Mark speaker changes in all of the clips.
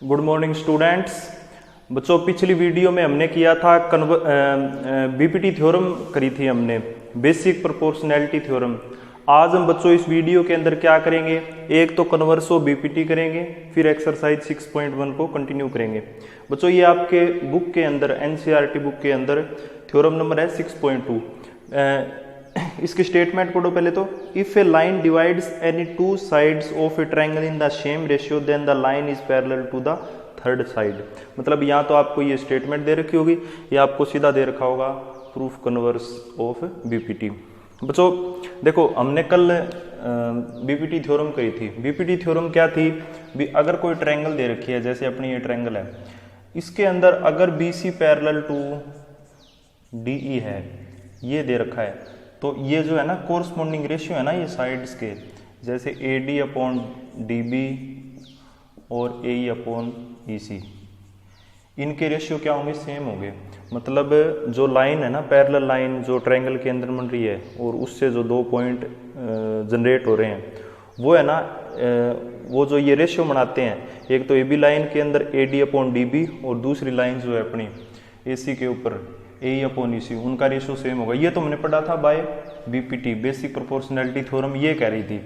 Speaker 1: Good morning students. बच्चों, पिछली video में हमने किया था बीपीटी थ्योरम करी थी हमने, बेसिक प्रोपोर्शनैलिटी थ्योरम। आज हम बच्चों इस वीडियो के अंदर क्या करेंगे, एक तो कन्वर्स ऑफ बीपीटी करेंगे, फिर एक्सरसाइज 6.1 को कंटिन्यू करेंगे। बच्चों ये आपके बुक के अंदर, एनसीईआरटी बुक के अंदर थ्योरम नंबर है 6.2। इसकी स्टेटमेंट पढ़ो पहले तो। If a line divides any two sides of a triangle in the same ratio then the line is parallel to the third side. मतलब यहाँ तो आपको ये स्टेटमेंट दे रखी होगी, ये आपको सीधा दे रखा होगा प्रूफ कन्वर्स ऑफ बीपीटी। बच्चों देखो, हमने कल बीपीटी थ्योरम करी थी। बीपीटी थ्योरम क्या थी भी, अगर कोई ट्रायंगल दे रखी है, जैसे अपनी ये ट्रायंगल है, इसके अंदर अगर बीसी पैरेलल टू डीई है, ये दे रखा है, तो ये जो है ना कोरस्पॉन्डिंग रेशियो है ना ये साइड्स के, जैसे A D upon D B और ए अपॉन ई सी, इनके रेशियो क्या होंगे, सेम होंगे। मतलब जो लाइन है ना, पैरेलल लाइन जो ट्रायंगल के अंदर बन रही है और उससे जो दो पॉइंट जनरेट हो रहे हैं, वो है ना वो जो ये रेशियो बनाते हैं, एक तो ए बी लाइन के अंदर A D upon D B और दूसरी लाइन जो है अपनी ए सी के ऊपर ए अपॉन ई सी, उनका रेशियो सेम होगा। ये तो हमने पढ़ा था by BPT, basic proportionality theorem, ये कह रही थी।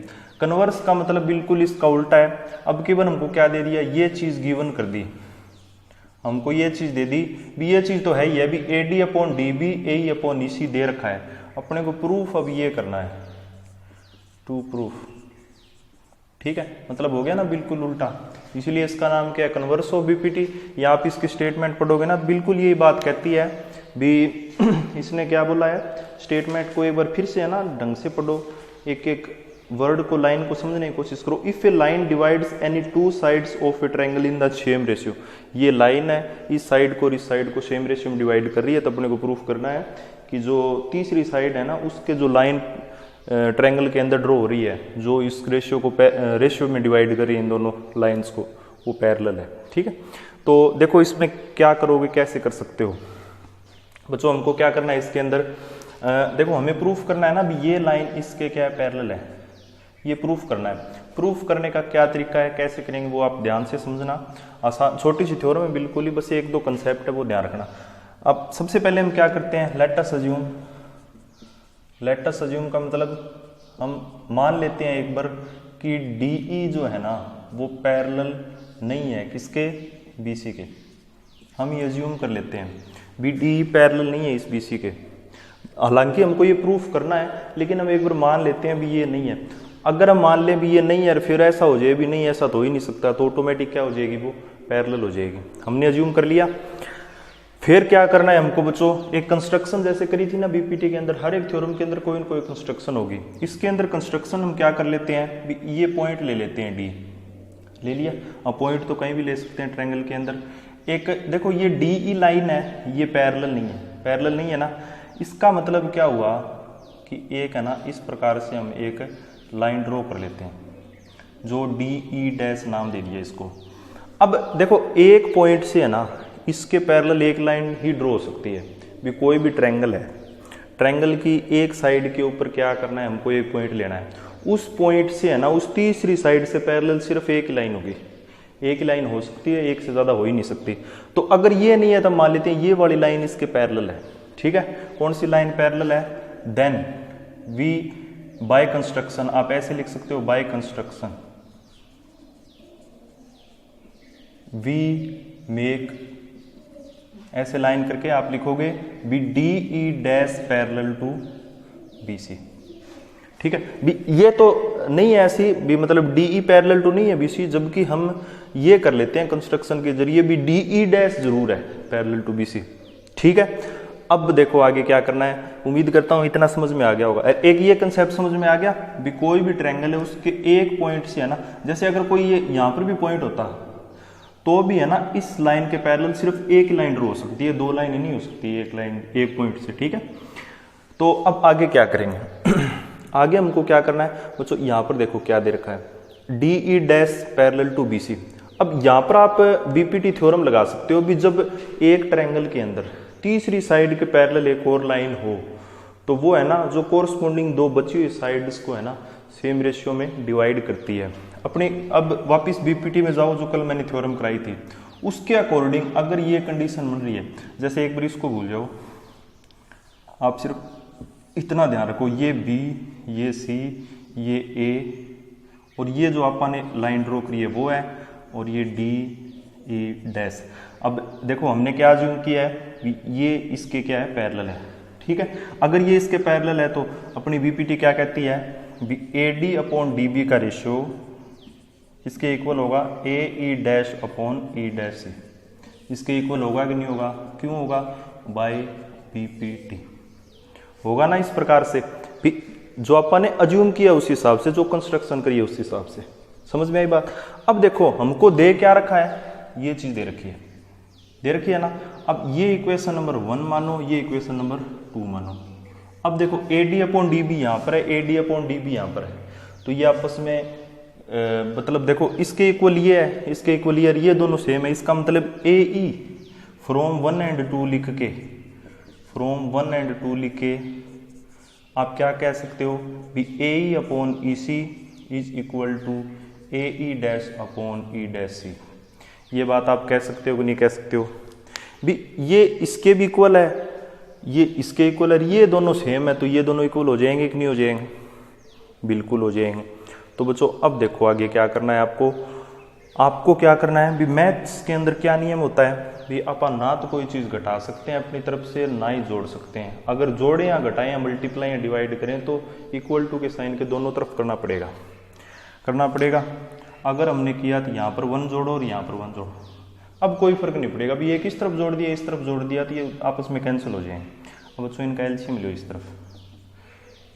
Speaker 1: कन्वर्स का मतलब बिल्कुल इसका उल्टा है। अब केवल हमको क्या दे दिया, ये चीज गिवन कर दी, हमको ये चीज दे दी भी, ये चीज तो है ही है भी, A D upon D B A upon E C दे रखा है। अपने को प्रूफ अब ये करना है, टू प्रूफ। ठीक है, मतलब हो गया ना बिल्कुल उल्टा, इसलिए इसका नाम क्या है, कन्वर्स ऑफ बीपीटी। या आप इसकी स्टेटमेंट पढ़ोगे ना, बिल्कुल ये बात कहती है भी इसने क्या बोला है, स्टेटमेंट को एक बार फिर से है ना ढंग से पढ़ो, एक एक वर्ड को, लाइन को समझने की कोशिश करो। If a line divides any two sides of a triangle in the same ratio, ये लाइन है, इस साइड को और इस साइड को सेम रेशियो में डिवाइड कर रही है, तो अपने को प्रूफ करना है कि जो तीसरी साइड है ना, उसके जो लाइन ट्रायंगल के अंदर ड्रॉ हो रही है, जो इस रेशियो को रेशियो में डिवाइड कर रही है इन दोनों लाइन्स को, वो पैरेलल है। ठीक है, तो देखो इसमें क्या करोगे, कैसे कर सकते हो बच्चों। हमको क्या करना है इसके अंदर, देखो हमें प्रूफ करना है ना भी, ये लाइन इसके क्या है, पैरेलल है, ये प्रूफ करना है। प्रूफ करने का क्या तरीका है, कैसे करेंगे, वो आप ध्यान से समझना। आसान छोटी सी थ्योरम है बिल्कुल ही, बस एक दो कंसेप्ट है वो ध्यान रखना। अब सबसे पहले हम क्या करते हैं, let us assume. Let us assume का मतलब हम मान लेते हैं एक बार कि डीई जो है ना वो पैरेलल नहीं है किसके, बीसी के। हम ये अज्यूम कर लेते हैं भी डी पैरेलल नहीं है इस बीसी के। हालांकि हमको ये प्रूफ करना है, लेकिन हम एक बार मान लेते हैं भी ये नहीं है। अगर हम मान लें भी ये नहीं है, फिर ऐसा हो जाए भी नहीं, ऐसा तो हो ही नहीं सकता, तो ऑटोमेटिक क्या हो जाएगी, वो पैरेलल हो जाएगी। हमने अज्यूम कर लिया। फिर क्या करना है हमको बच्चों, एक कंस्ट्रक्शन जैसे करी थी ना बीपीटी के अंदर, हर एक थ्योरम के अंदर कोई ना कोई कंस्ट्रक्शन होगी। इसके अंदर कंस्ट्रक्शन हम क्या कर लेते हैं भी, ये पॉइंट ले लेते हैं, डी ले लिया। अब पॉइंट तो कहीं भी ले सकते हैं ट्रायंगल के अंदर। एक देखो ये डीई लाइन है, ये पैरेलल नहीं है, पैरेलल नहीं है ना, इसका मतलब क्या हुआ कि एक है ना, इस प्रकार से हम एक लाइन ड्रॉ कर लेते हैं, जो डीई डैश नाम दे दिया इसको। अब देखो एक पॉइंट से है ना, इसके पैरेलल एक लाइन ही ड्रॉ हो सकती है भी। कोई भी ट्रायंगल है, ट्रायंगल की एक साइड के ऊपर क्या करना है, हमको एक पॉइंट लेना है, उस पॉइंट से है ना उस तीसरी साइड से पैरेलल सिर्फ एक लाइन होगी। एक ही लाइन हो सकती है, एक से ज्यादा हो ही नहीं सकती। तो अगर ये नहीं है तो मान लेते हैं ये वाली लाइन इसके पैरेलल है। ठीक है, कौन सी लाइन पैरेलल है, देन वी बाय कंस्ट्रक्शन, आप ऐसे लिख सकते हो, बाय कंस्ट्रक्शन वी मेक, ऐसे लाइन करके आप लिखोगे B D E dash parallel to B C. ठीक है, ये तो नहीं है ऐसी भी, मतलब डीई पैरेलल टू नहीं है बीसी, जबकि हम ये कर लेते हैं कंस्ट्रक्शन के जरिए भी डीई डैश जरूर है पैरेलल टू बीसी। ठीक है, अब देखो आगे क्या करना है। उम्मीद करता हूं इतना समझ में आ गया होगा। एक ये कंसेप्ट समझ में आ गया भी, कोई भी ट्रायंगल है उसके एक पॉइंट से है ना, जैसे अगर कोई ये यहां पर भी पॉइंट होता तो भी है ना, इस लाइन के पैरेलल सिर्फ एक लाइन ड्रॉ हो सकती है, दो लाइन नहीं हो सकती, एक लाइन एक पॉइंट से। ठीक है, तो अब आगे क्या करेंगे आगे हमको क्या करना है बच्चों, यहां पर देखो क्या दे रखा है, DE dash parallel to BC. अब यहां पर आप बीपीटी थ्योरम लगा सकते हो भी, जब एक ट्रायंगल के अंदर तीसरी साइड के पैरेलल एक और लाइन हो, तो वो है ना जो कोरस्पॉन्डिंग दो बची हुई साइड्स को है ना सेम रेशियो में डिवाइड करती है। अपनी अब वापस बीपीटी में जाओ, जो कल मैंने थ्योरम कराई थी उसके अकॉर्डिंग अगर ये कंडीशन बन रही है, जैसे एक बार इसको भूल जाओ, आप सिर्फ इतना ध्यान रखो, ये बी, ये सी, ये ए, और ये जो आपने लाइन ड्रॉ करी है वो है, और ये डी ई डैश। अब देखो हमने क्या अज्यूम किया है, ये इसके क्या है, पैरेलल है, ठीक है। अगर ये इसके पैरेलल है तो अपनी बीपीटी क्या कहती है, A D upon D B का रेशियो इसके इक्वल होगा A E dash upon E dash C. इसके इक्वल होगा कि नहीं होगा, क्यों होगा, बाय बीपीटी होगा ना। इस प्रकार से जो अपन ने अज्यूम किया उस हिसाब से, जो कंस्ट्रक्शन करी है उस हिसाब से, समझ में आई बात। अब देखो हमको दे क्या रखा है, ये चीज दे रखी है ना। अब ये इक्वेशन नंबर 1 मानो, ये इक्वेशन नंबर 2 मानो। अब देखो A D upon D B यहाँ पर है, A D upon D B यहाँ पर है, तो ये आपस में मतलब देखो इसके इक्वल ये है, इसके इक्वल ये दोनों सेम है। इसका मतलब ए ई फ्रॉम 1 एंड 2 लिख के, फ्रॉम 1 एंड 2 लिख के आप क्या कह सकते हो भी A E upon E C is equal to A E dash upon E dash C. ये बात आप कह सकते हो कि नहीं कह सकते हो भी, ये इसके भी इक्वल है, ये इसके इक्वल है, ये दोनों सेम है, तो ये दोनों इक्वल हो जाएंगे कि नहीं हो जाएंगे, बिल्कुल हो जाएंगे। तो बच्चों अब देखो आगे क्या करना है आपको क्या करना है भी, मैथ्स के अंदर क्या नियम होता है भी, अपन ना तो कोई चीज़ घटा सकते हैं अपनी तरफ से, ना ही जोड़ सकते हैं। अगर जोड़ें या घटाएं या मल्टीप्लाई या डिवाइड करें तो इक्वल टू के साइन के दोनों तरफ करना पड़ेगा। अगर हमने किया तो यहाँ पर 1 जोड़ो और यहाँ पर 1 जोड़ो, अब कोई फर्क नहीं पड़ेगा। अभी एक इस तरफ जोड़ दिया, इस तरफ जोड़ दिया, तो ये आपस में कैंसिल हो जाएंगे। अब बच्चों इनका एलसीएम लो, इस तरफ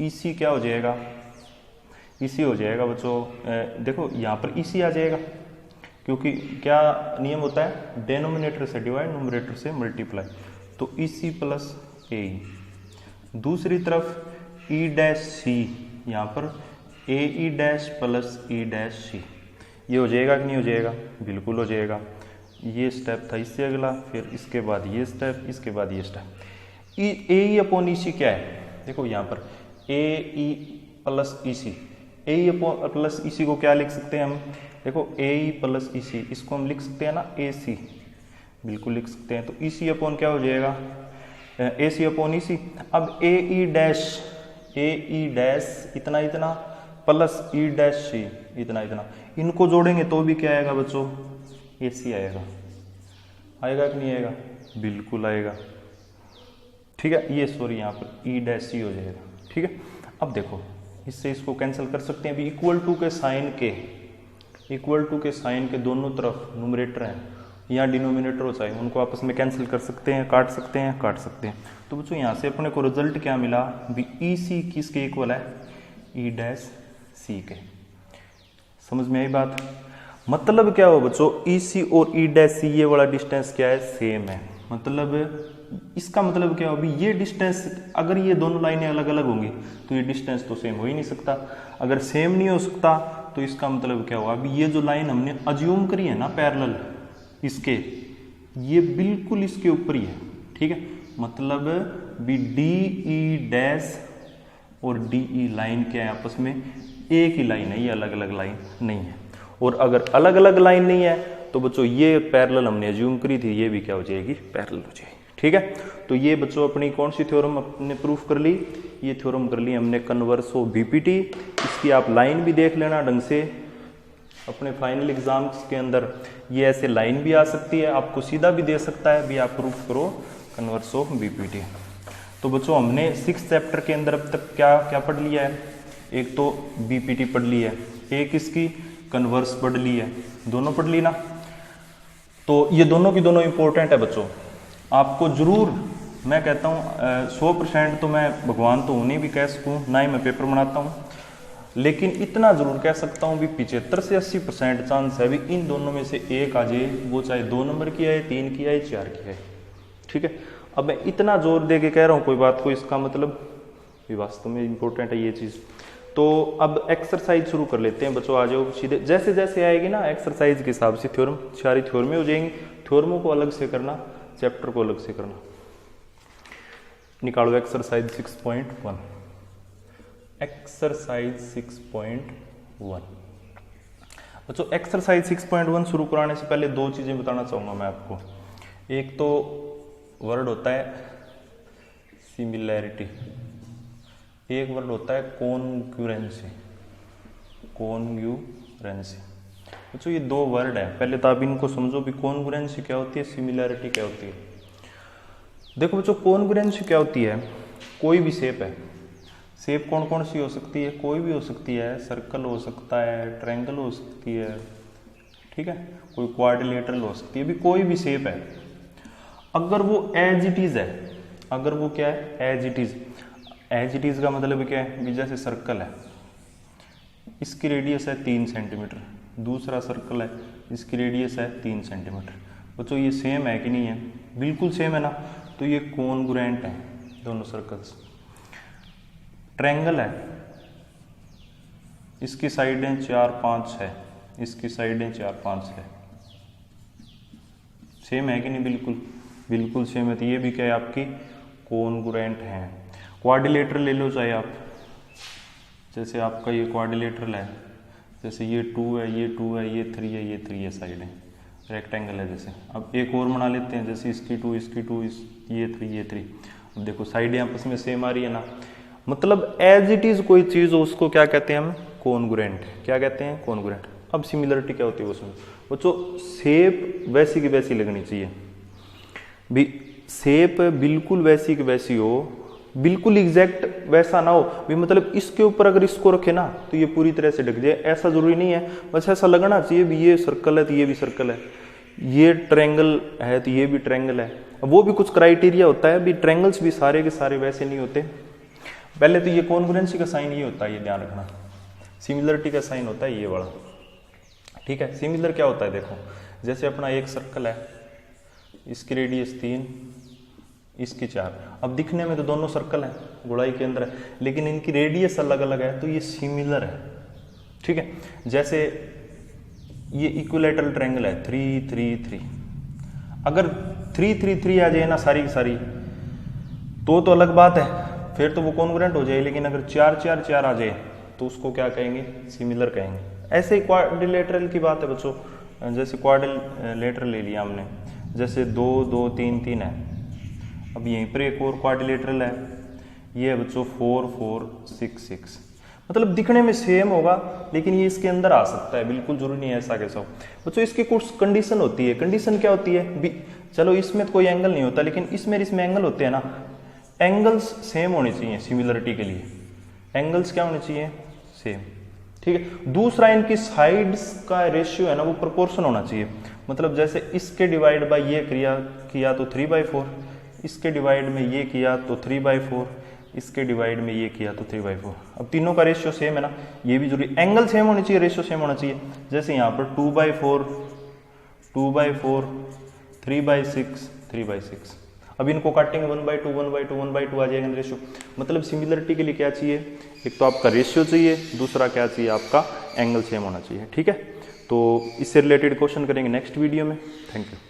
Speaker 1: ईसी क्या हो जाएगा, ईसी हो जाएगा बच्चों। देखो यहाँ पर ईसी आ जाएगा, क्योंकि क्या नियम होता है, डेनोमिनेटर से डिवाइड, न्यूमरेटर से मल्टीप्लाई, तो ईसी प्लस ए। दूसरी तरफ ई डैश सी, यहाँ पर A E dash plus E dash C, ये हो जाएगा कि नहीं हो जाएगा, बिल्कुल हो जाएगा। ये स्टेप था, इससे अगला, फिर इसके बाद ये स्टेप, इसके बाद ये स्टेप। ए ई अपॉन ई सी क्या है, देखो यहाँ पर A E plus E C, A E upon plus ई सी को क्या लिख सकते हैं हम, देखो ए ई प्लस ई सी, इसको हम लिख सकते हैं ना ए सी, बिल्कुल लिख सकते हैं। तो ई सी अपॉन क्या हो जाएगा, ए सी अपॉन ई सी। अब ए ई डैश इतना इतना प्लस ई डैश सी इतना इतना, इनको जोड़ेंगे तो भी क्या आएगा बच्चों, ए सी आएगा कि नहीं आएगा, बिल्कुल आएगा, ठीक है। ये सॉरी यहाँ पर ई डैश सी हो जाएगा, ठीक है। अब देखो इससे इसको कैंसिल कर सकते हैं भी, इक्वल टू के साइन के दोनों तरफ न्यूमरेटर हैं या डिनोमिनेटर हो चाहे, उनको आपस में कैंसिल कर सकते हैं, काट सकते हैं। तो बच्चों यहाँ से अपने को रिजल्ट क्या मिला भी, ई सी किसके इक्वल है, ई डैश सी के। समझ में आई बात। मतलब क्या हो बच्चों, ई सी और ई डैश सी ये वाला डिस्टेंस क्या है, सेम है। मतलब इसका मतलब क्या हो भी, ये डिस्टेंस अगर ये दोनों लाइनें अलग अलग होंगी तो ये डिस्टेंस तो सेम हो ही नहीं सकता। अगर सेम नहीं हो सकता तो इसका मतलब क्या हुआ, अभी ये जो लाइन हमने अज्यूम करी है ना पैरेलल इसके, ये बिल्कुल इसके ऊपर ही है, ठीक है। मतलब भी डी ई डैश और डी ई लाइन क्या है, आपस में एक ही लाइन है, ये अलग अलग लाइन नहीं है। और अगर अलग अलग लाइन नहीं है तो बच्चों ये पैरेलल हमने अज्यूम करी थी, ये भी क्या हो जाएगी, पैरेलल हो जाएगी, ठीक है। तो ये बच्चों अपनी कौन सी थ्योरम अपने प्रूफ कर ली, ये थ्योरम कर ली हमने कन्वर्स ऑफ बीपीटी। इसकी आप लाइन भी देख लेना ढंग से, अपने फाइनल एग्जाम्स के अंदर ये ऐसे लाइन भी आ सकती है, आपको सीधा भी दे सकता है भी, आप प्रूफ करो कन्वर्स ऑफ बीपीटी। तो बच्चों हमने 6 चैप्टर के अंदर अब तक क्या क्या पढ़ लिया है, एक तो बीपीटी पढ़ ली है, एक इसकी कन्वर्स पढ़ ली है, दोनों पढ़ ली ना। तो ये दोनों की दोनों इंपॉर्टेंट है बच्चों, आपको जरूर, मैं कहता हूँ 100% तो मैं भगवान तो उन्हें भी कह सकूँ, ना ही मैं पेपर बनाता हूँ, लेकिन इतना जरूर कह सकता हूँ भी 75 से 80% चांस है भी इन दोनों में से एक आ जाए, वो चाहे 2 नंबर की आए, 3 की आए, 4 की आए, ठीक है। अब मैं इतना जोर दे के कह रहा हूँ कोई बात को, इसका मतलब भी वास्तव में इंपॉर्टेंट है ये चीज़। तो अब एक्सरसाइज शुरू कर लेते हैं बच्चों, आ जाओ सीधे, जैसे जैसे आएगी ना एक्सरसाइज के हिसाब से थ्योरम, सारी थ्योरमें हो जाएंगी। थ्योरमों को अलग से करना, चैप्टर को अलग से करना। निकालो एक्सरसाइज 6.1। एक्सरसाइज 6.1 बच्चों एक्सरसाइज 6.1 शुरू कराने से पहले दो चीज़ें बताना चाहूँगा मैं आपको। एक तो वर्ड होता है सिमिलैरिटी, एक वर्ड होता है कॉन्ग्रुएंसी। कॉन्ग्रुएंसी बच्चों ये दो वर्ड है, पहले तो आप इनको समझो भी कॉन्ग्रुएंसी क्या होती है, सिमिलैरिटी क्या होती है। देखो बच्चों कॉन्ग्रुएंसी क्या होती है, कोई भी शेप है, शेप कौन कौन सी हो सकती है, कोई भी हो सकती है, सर्कल हो सकता है, ट्रायंगल हो सकती है, ठीक है, कोई क्वाड्रिलेटरल हो सकती है, भी कोई भी शेप है, अगर वो एज इट इज है, अगर वो क्या है as it is. As it is का मतलब क्या है भी जैसे सर्कल है, इसकी रेडियस है 3 सेंटीमीटर, दूसरा सर्कल है इसकी रेडियस है 3 सेंटीमीटर। बच्चों ये सेम है कि नहीं है, बिल्कुल सेम है ना, तो ये कॉन्ग्रुएंट है दोनों सर्कल्स। ट्रायंगल है, इसकी साइडें 4, 5 है, इसकी साइडें 4, 5 है, सेम है कि नहीं, बिल्कुल बिल्कुल सेम है, तो ये भी क्या है आपकी कॉन्ग्रुएंट है। क्वाड्रिलेटरल ले लो चाहे आप, जैसे आपका ये क्वाड्रिलेटरल है, जैसे ये 2 है, ये 2 है, ये 3 है, ये 3 है, साइडें रेक्टेंगल है जैसे। अब एक और बना लेते हैं, जैसे इसकी 2, इसकी 2, ये 3, ये 3। अब देखो साइडें आपस में सेम आ रही है ना, मतलब एज इट इज कोई चीज हो उसको क्या कहते हैं हम, कॉन्ग्रुएंट। क्या कहते हैं, कॉन्ग्रुएंट। अब सिमिलरिटी क्या होती है उसमें बच्चों, शेप वैसी की वैसी लगनी चाहिए, भी शेप बिल्कुल वैसी की वैसी हो, बिल्कुल एग्जैक्ट वैसा ना हो भी, मतलब इसके ऊपर अगर इसको रखे ना तो ये पूरी तरह से ढक जाए, ऐसा जरूरी नहीं है, बस ऐसा लगना चाहिए भी ये सर्कल है तो ये भी सर्कल है, ये ट्रायंगल है तो ये भी ट्रायंगल है। वो भी कुछ क्राइटेरिया होता है भी, ट्रायंगल्स भी सारे के सारे वैसे नहीं होते। पहले तो ये कॉन्ग्रुएंसी का साइन ये होता है, ये ध्यान रखना। सिमिलरिटी का साइन होता है ये वाला, ठीक है। सिमिलर क्या होता है, देखो जैसे अपना एक सर्कल है, इसकी रेडियस 3, इसकी 4। अब दिखने में तो दोनों सर्कल हैं, गुड़ाई के अंदर है, लेकिन इनकी रेडियस अलग अलग है, तो ये सिमिलर है, ठीक है। जैसे ये इक्विलैटरल ट्रायंगल है 3, 3, 3, अगर 3, 3, 3 आ जाए ना सारी की सारी तो अलग बात है, फिर तो वो कॉन्ग्रुएंट हो जाए, लेकिन अगर 4, 4, 4 आ जाए तो उसको क्या कहेंगे, सिमिलर कहेंगे। ऐसे ही क्वाड्रिलेटरल की बात है बच्चों, जैसे क्वाड्रिलेटरल ले लिया हमने, जैसे 2, 2, 3, 3 है। अब यहीं पर एक और क्वाड्रिलेटरल है, ये है बच्चों 4, 4, 6, 6। मतलब दिखने में सेम होगा, लेकिन ये इसके अंदर आ सकता है, बिल्कुल जरूरी नहीं है ऐसा कैसा हो बच्चों। इसकी कुछ कंडीशन होती है। कंडीशन क्या होती है, चलो इसमें तो कोई एंगल नहीं होता, लेकिन इसमें एंगल होते हैं ना, एंगल्स सेम होने चाहिए सिमिलरिटी के लिए। एंगल्स क्या होने चाहिए, सेम, ठीक है। दूसरा इनकी साइड्स का रेशियो है ना, वो प्रोपोर्शन होना चाहिए। मतलब जैसे इसके डिवाइड बाय ये किया तो 3/4, इसके डिवाइड में ये किया तो 3/4, इसके डिवाइड में ये किया तो 3/4। अब तीनों का रेशियो सेम है ना, ये भी जरूरी, एंगल सेम होनी चाहिए, रेशियो सेम होना चाहिए। जैसे यहाँ पर 2/4, 2/4, 3/6, 3/6। अब इनको काटेंगे 1/2, 1/2, 1/2 आ जाएगा रेशियो। मतलब सिमिलरिटी के लिए क्या चाहिए, एक तो आपका रेशियो चाहिए, दूसरा क्या चाहिए, आपका एंगल सेम होना चाहिए, ठीक है। तो इससे रिलेटेड क्वेश्चन करेंगे नेक्स्ट वीडियो में। Thank you.